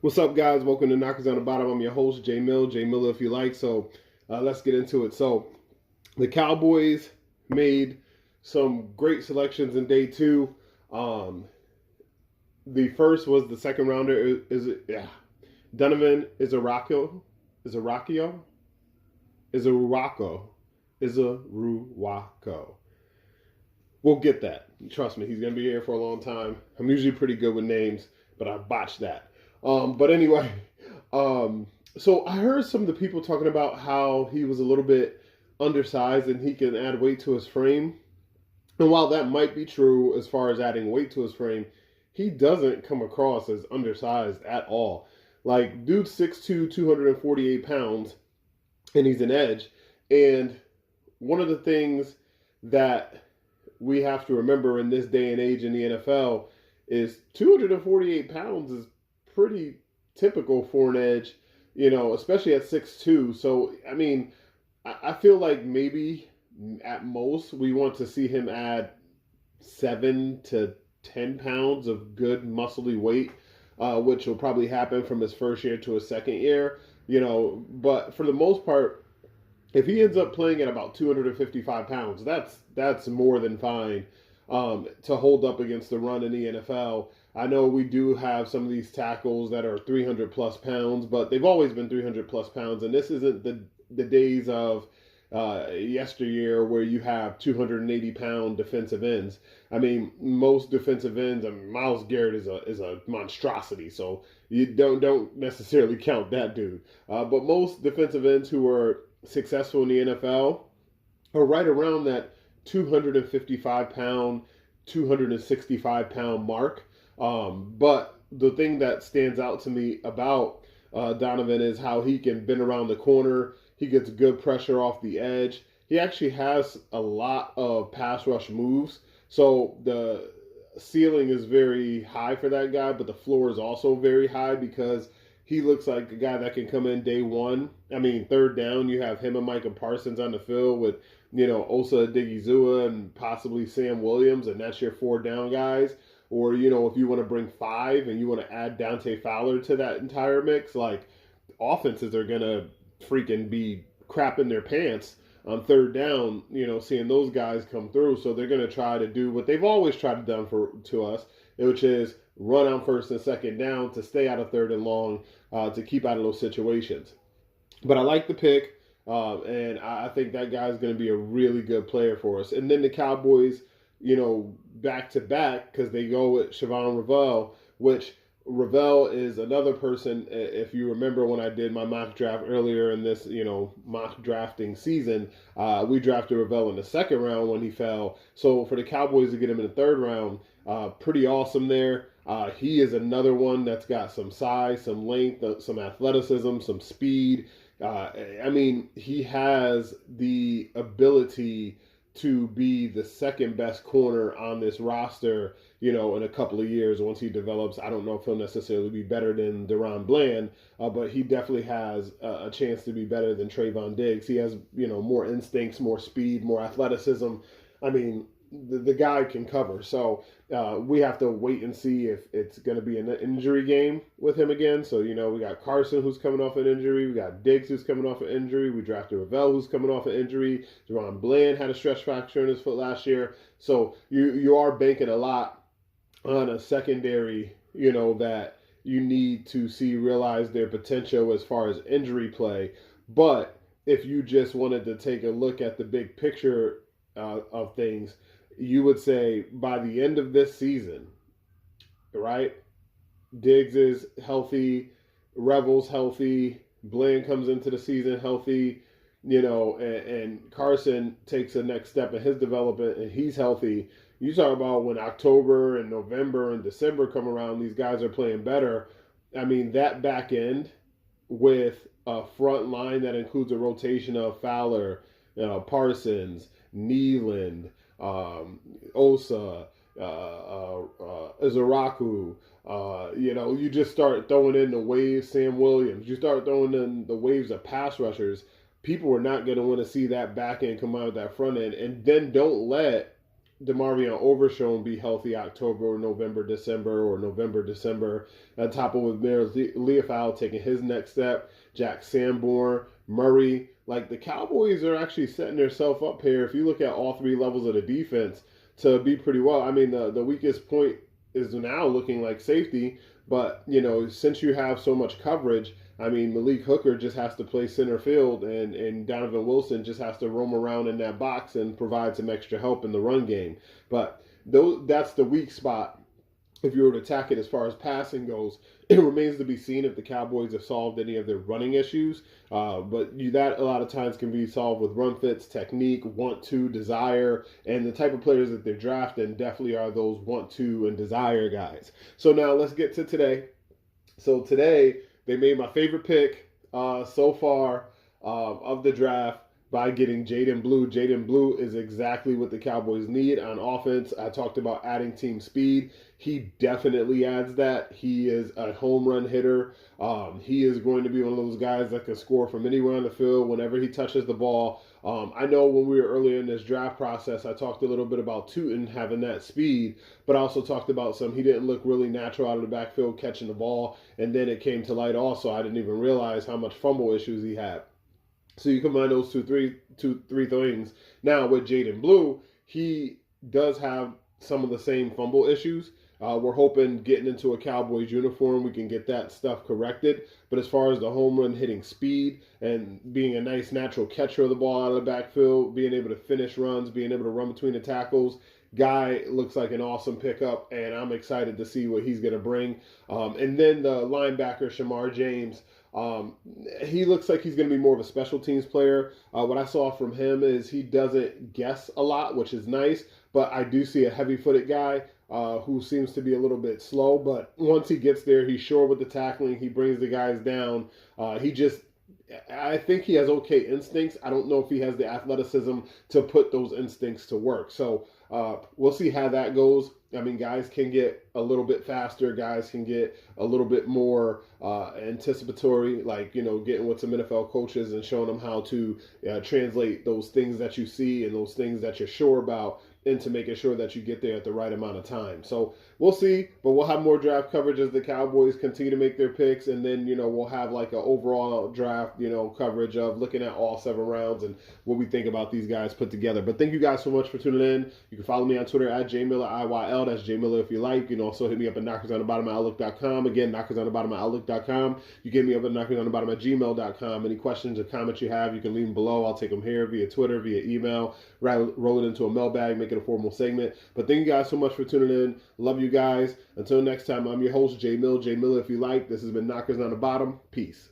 What's up, guys? Welcome to Knockers on the Bottom. I'm your host, Jay Mill. Jay Miller, if you like. Let's get into it. So, the Cowboys made some great selections in day two. Um, the first was the second rounder. Is it? Yeah, Donovan Izaracchio, Izaruwaco. We'll get that. Trust me, he's gonna be here for a long time. I'm usually pretty good with names, but I botched that. But anyway, um, so I heard some of the people talking about how he was a little bit undersized and he can add weight to his frame. And while that might be true as far as adding weight to his frame, he doesn't come across as undersized at all. Like, dude's 6'2", 248 pounds, and he's an edge. And one of the things that we have to remember in this day and age in the NFL is 248 pounds is pretty typical for an edge, especially at 6'2". So, I mean, I feel like maybe at most we want to see him add 7 to 10 pounds of good muscly weight, which will probably happen from his first year to his second year. But for the most part, if he ends up playing at about 255 pounds, that's more than fine to hold up against the run in the NFL. I know we do have some of these tackles that are 300 plus pounds, but they've always been 300 plus pounds, and this isn't the days of yesteryear where you have 280-pound defensive ends. I mean, most defensive ends. I mean, Myles Garrett is a monstrosity, so you don't necessarily count that dude. But most defensive ends who are successful in the NFL are right around that 255-pound, 265-pound mark. But the thing that stands out to me about Donovan is how he can bend around the corner. He gets good pressure off the edge. He actually has a lot of pass rush moves. So the ceiling is very high for that guy, but the floor is also very high because he looks like a guy that can come in day one. I mean, third down, you have him and Micah Parsons on the field with, Osa Digizua and possibly Sam Williams, and that's your four down guys. Or, if you want to bring five and you want to add Dante Fowler to that entire mix, like, offenses are going to freaking be crapping their pants on third down, seeing those guys come through. So they're going to try to do what they've always tried to do to us, which is run on first and second down to stay out of third and long, to keep out of those situations. But I like the pick, and I think that guy's going to be a really good player for us. And then the Cowboys, back to back, because they go with Siobhan Ravel, which Ravel is another person. If you remember when I did my mock draft earlier in this, mock drafting season, we drafted Ravel in the second round when he fell. So for the Cowboys to get him in the third round, pretty awesome there. He is another one that's got some size, some length, some athleticism, some speed. I mean, he has the ability to be the second best corner on this roster, in a couple of years once he develops. I don't know if he'll necessarily be better than Deron Bland, but he definitely has a chance to be better than Trayvon Diggs. He has, more instincts, more speed, more athleticism. I mean, the guy can cover. So we have to wait and see if it's going to be an injury game with him again. So, we got Carson who's coming off an injury. We got Diggs who's coming off an injury. We drafted Ravel who's coming off an injury. Deron Bland had a stretch fracture in his foot last year. So you are banking a lot on a secondary, that you need to see realize their potential as far as injury play. But if you just wanted to take a look at the big picture of things, you would say by the end of this season, right? Diggs is healthy, Revel's healthy, Bland comes into the season healthy, and Carson takes a next step in his development and he's healthy. You talk about when October and November and December come around, these guys are playing better. I mean, that back end with a front line that includes a rotation of Fowler, Parsons, Neeland, Osa, Izaraku. You just start throwing in the waves, Sam Williams. You start throwing in the waves of pass rushers. People are not going to want to see that back end come out of that front end. And then don't let DeMarvion Overshown be healthy October, November, December, or November, December. On top of with Mears Leofau taking his next step, Jack Sanborn, Murray. Like the Cowboys are actually setting themselves up here. If you look at all three levels of the defense to be pretty well. I mean, the weakest point is now looking like safety, but since you have so much coverage, I mean, Malik Hooker just has to play center field, and Donovan Wilson just has to roam around in that box and provide some extra help in the run game. But that's the weak spot if you were to attack it as far as passing goes. It remains to be seen if the Cowboys have solved any of their running issues. But that a lot of times can be solved with run fits, technique, want to, desire, and the type of players that they're drafting definitely are those want to and desire guys. So now let's get to today. So today they made my favorite pick so far of the draft by getting Jaden Blue. Jaden Blue is exactly what the Cowboys need on offense. I talked about adding team speed. He definitely adds that. He is a home run hitter. He is going to be one of those guys that can score from anywhere on the field whenever he touches the ball. I know when we were earlier in this draft process, I talked a little bit about Tootin having that speed, but I also talked about he didn't look really natural out of the backfield catching the ball, and then it came to light also. I didn't even realize how much fumble issues he had. So you combine those three things. Now with Jaden Blue, he does have some of the same fumble issues. We're hoping getting into a Cowboys uniform, we can get that stuff corrected. But as far as the home run hitting speed and being a nice natural catcher of the ball out of the backfield, being able to finish runs, being able to run between the tackles, guy looks like an awesome pickup, and I'm excited to see what he's going to bring. And then the linebacker, Shamar James, he looks like he's going to be more of a special teams player. What I saw from him is he doesn't guess a lot, which is nice, but I do see a heavy-footed guy who seems to be a little bit slow, but once he gets there, he's sure with the tackling. He brings the guys down. I think he has okay instincts. I don't know if he has the athleticism to put those instincts to work. So we'll see how that goes. I mean, guys can get a little bit faster. Guys can get a little bit more anticipatory, like, getting with some NFL coaches and showing them how to translate those things that you see and those things that you're sure about into making sure that you get there at the right amount of time. So we'll see, but we'll have more draft coverage as the Cowboys continue to make their picks, and then, we'll have like an overall draft, coverage of looking at all 7 rounds and what we think about these guys put together. But thank you guys so much for tuning in. You can follow me on Twitter at JMillerIYL. That's JMiller if you like. You can also hit me up at knockersonthebottom@outlook.com. Again, knockersonthebottom@outlook.com. You can hit me up at knockersonthebottom@gmail.com. Any questions or comments you have, you can leave them below. I'll take them here via Twitter, via email, roll it into a mailbag, make it a formal segment. But thank you guys so much for tuning in. Love you guys. Until next time, I'm your host, J Miller if you like. This has been Knockers on the Bottom. Peace.